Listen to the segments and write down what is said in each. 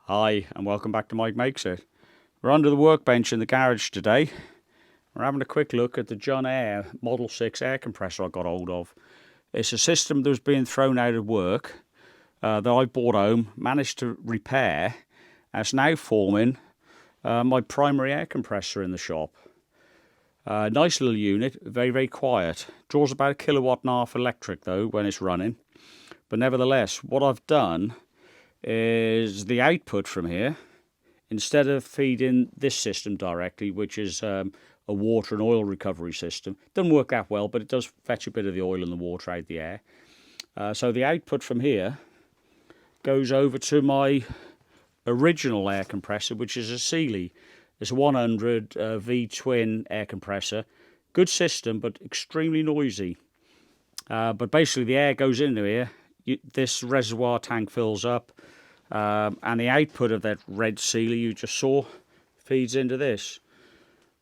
Hi, and welcome back to Mike Makes It. We're under the workbench in the garage today. We're having a quick look at the JunAir Model 6 air compressor I got hold of. It's a system that was being thrown out of work that I bought home, managed to repair, and it's now forming my primary air compressor in the shop. Nice little unit, very, very quiet. Draws about 1.5 kW electric though when it's running. But nevertheless, what I've done is the output from here, instead of feeding this system directly, which is a water and oil recovery system, doesn't work that well, but it does fetch a bit of the oil and the water out of the air. So the output from here goes over to my original air compressor, which is a Sealey. It's a 100 V-Twin air compressor. Good system, but extremely noisy. But basically the air goes into here. This reservoir tank fills up, and the output of that red Sealey you just saw feeds into this.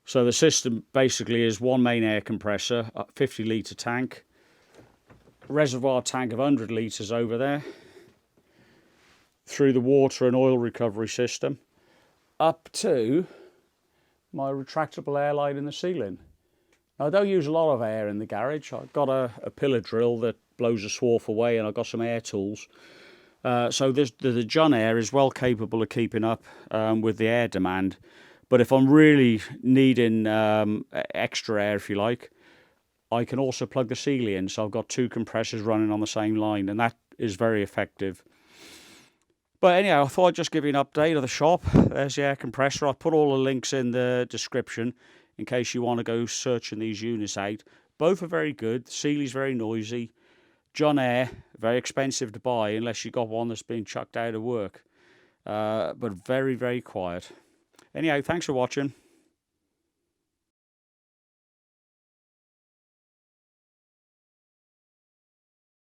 So the system basically is one main air compressor, a 50-litre tank, reservoir tank of 100 litres over there, through the water and oil recovery system, up to my retractable air line in the ceiling. Now, I don't use a lot of air in the garage. I've got a pillar drill that blows the swarf away, and I've got some air tools. So the JunAir is well capable of keeping up with the air demand. But if I'm really needing extra air, if you like, I can also plug the Sealey in. So I've got two compressors running on the same line, and that is very effective. But anyhow, I thought I'd just give you an update of the shop. There's the air compressor. I'll put all the links in the description in case you want to go searching these units out. Both are very good. The Sealey's very noisy. JunAir, very expensive to buy unless you got one that's been chucked out of work. But very, very quiet. Anyhow, thanks for watching.